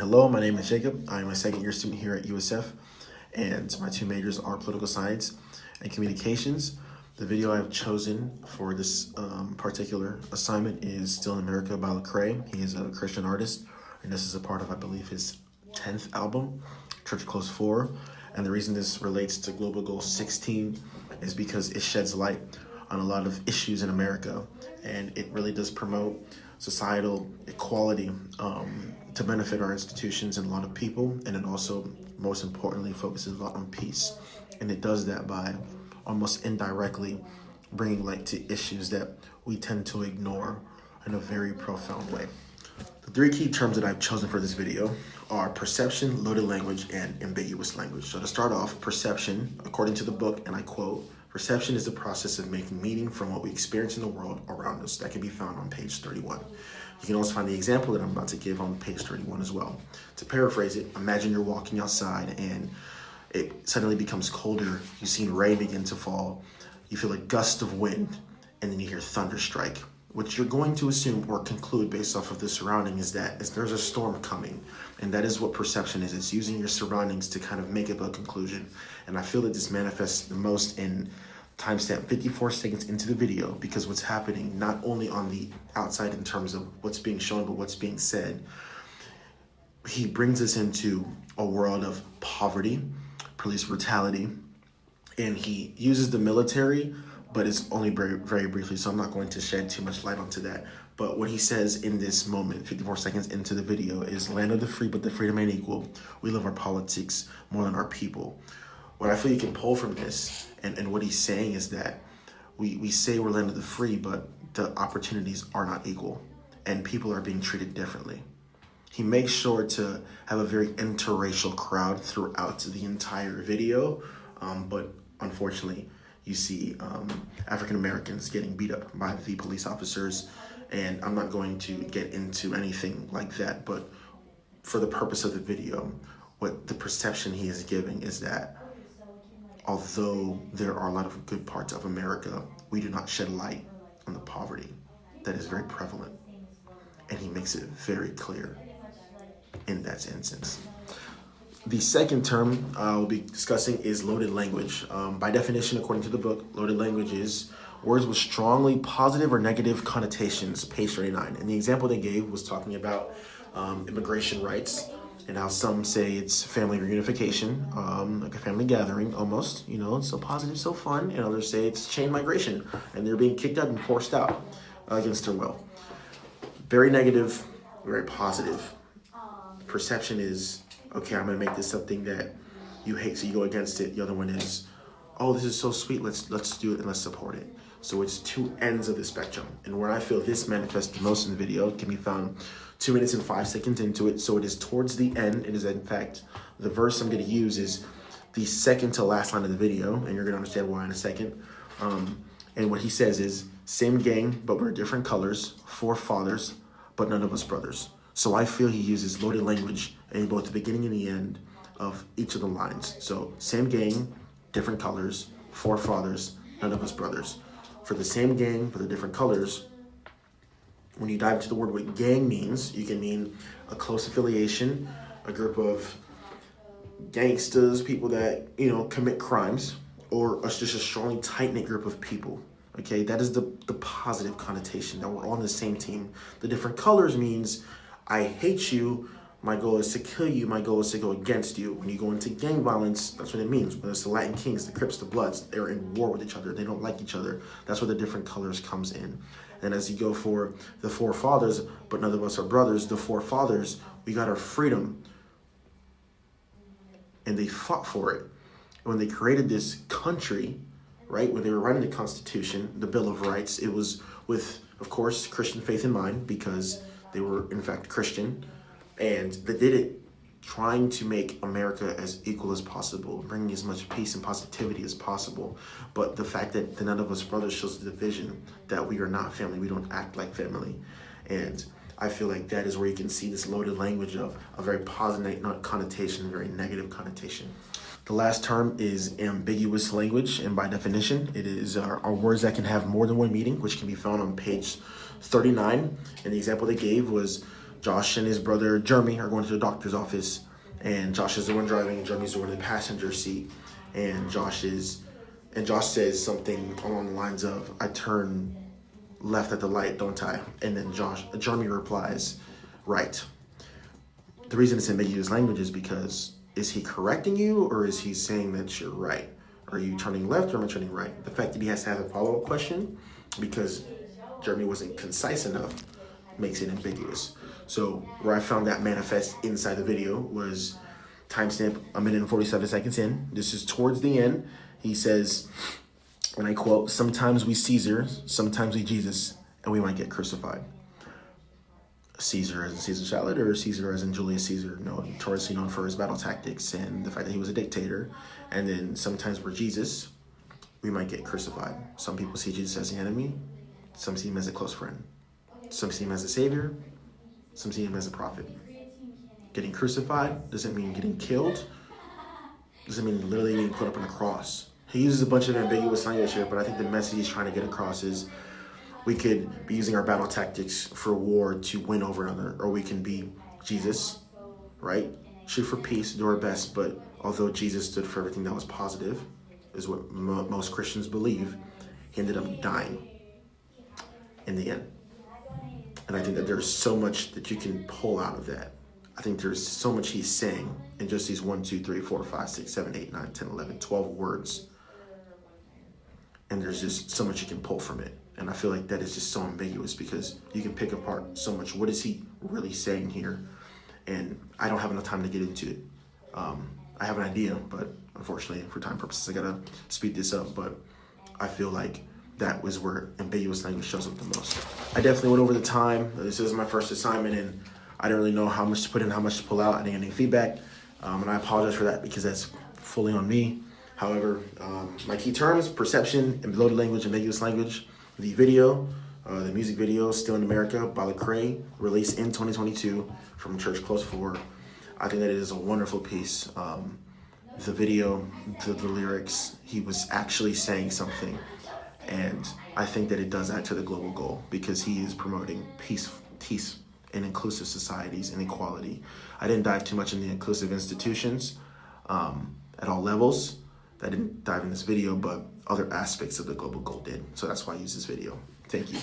Hello, my name is Jacob. I'm a second year student here at USF, and my two majors are political science and communications. The video I've chosen for this particular assignment is Still in America by Lecrae. He is a Christian artist, and this is a part of, I believe, his 10th album, Church Close 4. And the reason this relates to Global Goal 16 is because it sheds light on a lot of issues in America, and it really does promote societal equality to benefit our institutions and a lot of people, and it also, most importantly, focuses a lot on peace. And it does that by almost indirectly bringing light to issues that we tend to ignore in a very profound way. The three key terms that I've chosen for this video are perception, loaded language, and ambiguous language. So to start off, perception, according to the book, and I quote, "Perception is the process of making meaning from what we experience in the world around us." That can be found on page 31. You can also find the example that I'm about to give on page 31 as well. To paraphrase it, imagine you're walking outside and it suddenly becomes colder. You've seen rain begin to fall. You feel a gust of wind, and then you hear thunder strike. What you're going to assume or conclude based off of the surrounding is there's a storm coming. And that is what perception is. It's using your surroundings to kind of make up a conclusion. And I feel that this manifests the most in timestamp 54 seconds into the video, because what's happening not only on the outside in terms of what's being shown, but what's being said, he brings us into a world of poverty, police brutality, and he uses the military, but it's only very, very briefly, so I'm not going to shed too much light onto that. But what he says in this moment, 54 seconds into the video, is land of the free, but the freedom ain't equal. We love our politics more than our people. What I feel you can pull from this, and what he's saying is that we say we're land of the free, but the opportunities are not equal, and people are being treated differently. He makes sure to have a very interracial crowd throughout the entire video, but unfortunately, you see African Americans getting beat up by the police officers, and I'm not going to get into anything like that, but for the purpose of the video, what the perception he is giving is that although there are a lot of good parts of America, we do not shed light on the poverty that is very prevalent, and he makes it very clear in that instance. The second term we'll be discussing is loaded language. By definition, according to the book, loaded language is words with strongly positive or negative connotations, page 39. And the example they gave was talking about immigration rights and how some say it's family reunification, like a family gathering almost, so positive, so fun. And others say it's chain migration and they're being kicked out and forced out against their will. Very negative, very positive. Perception is, okay, I'm gonna make this something that you hate, so you go against it. The other one is, oh, this is so sweet, let's do it and let's support it. So it's two ends of the spectrum. And where I feel this manifests the most in the video can be found 2 minutes and 5 seconds into it. So it is towards the end. It is, in fact, the verse I'm gonna use is the second to last line of the video, and you're gonna understand why in a second. And what he says is, same gang, but we're different colors, 4 fathers, but none of us brothers. So I feel he uses loaded language in both the beginning and the end of each of the lines. So same gang, different colors, 4 fathers, none of us brothers. For the same gang, but the different colors, when you dive into the word what gang means, you can mean a close affiliation, a group of gangsters, people that, commit crimes, or just a strongly tight-knit group of people. Okay, that is the positive connotation, that we're all on the same team. The different colors means I hate you, my goal is to kill you, my goal is to go against you. When you go into gang violence, that's what it means. Whether it's the Latin Kings, the Crips, the Bloods, they're in war with each other. They don't like each other. That's where the different colors comes in. And as you go for the 4 fathers, but none of us are brothers, the 4 fathers, we got our freedom. And they fought for it. And when they created this country, right, when they were writing the Constitution, the Bill of Rights, it was with, of course, Christian faith in mind, because they were, in fact, Christian, and they did it trying to make America as equal as possible, bringing as much peace and positivity as possible. But the fact that the none of us brothers shows the division, that we are not family, we don't act like family. And I feel like that is where you can see this loaded language of a very positive connotation, very negative connotation. The last term is ambiguous language, and by definition, it is are words that can have more than one meaning, which can be found on page 39. And the example they gave was Josh and his brother Jeremy are going to the doctor's office, and Josh is the one driving, and Jeremy's the one in the passenger seat. And Josh says something along the lines of, "I turn left at the light, don't I?" And then Jeremy replies, "Right." The reason it's ambiguous language is because, is he correcting you, or is he saying that you're right? Are you turning left or am I turning right? The fact that he has to have a follow-up question because Jeremy wasn't concise enough makes it ambiguous. So where I found that manifest inside the video was timestamp 1 minute and 47 seconds in. This is towards the end. He says, and I quote, "Sometimes we Caesar, sometimes we Jesus, and we might get crucified." Caesar as in Caesar salad, or Caesar as in Julius Caesar, notoriously known for his battle tactics and the fact that he was a dictator. And then sometimes we're Jesus, we might get crucified. Some people see Jesus as the enemy, some see him as a close friend. Some see him as a savior, some see him as a prophet. Getting crucified doesn't mean getting killed, doesn't mean literally being put up on a cross. He uses a bunch of ambiguous language here, but I think the message he's trying to get across is we could be using our battle tactics for war to win over another, or we can be Jesus, right? Shoot for peace, do our best, but although Jesus stood for everything that was positive, is what most Christians believe, he ended up dying in the end. And I think that there's so much that you can pull out of that. I think there's so much he's saying in just these 1, 2, 3, 4, 5, 6, 7, 8, 9, 10, 11, 12 words. And there's just so much you can pull from it. And I feel like that is just so ambiguous because you can pick apart so much. What is he really saying here? And I don't have enough time to get into it. I have an idea, but unfortunately, for time purposes, I gotta speed this up. But I feel like that was where ambiguous language shows up the most. I definitely went over the time. This is my first assignment, and I didn't really know how much to put in, how much to pull out. I didn't get any feedback, and I apologize for that because that's fully on me. However, my key terms: perception, bloated language, ambiguous language. The video, the music video, Still in America by Lecrae, released in 2022 from Church Close 4. I think that it is a wonderful piece. The video, the lyrics, he was actually saying something. And I think that it does add to the global goal because he is promoting peace and inclusive societies and equality. I didn't dive too much in the inclusive institutions at all levels. I didn't dive in this video, but other aspects of the global goal did. So that's why I use this video. Thank you.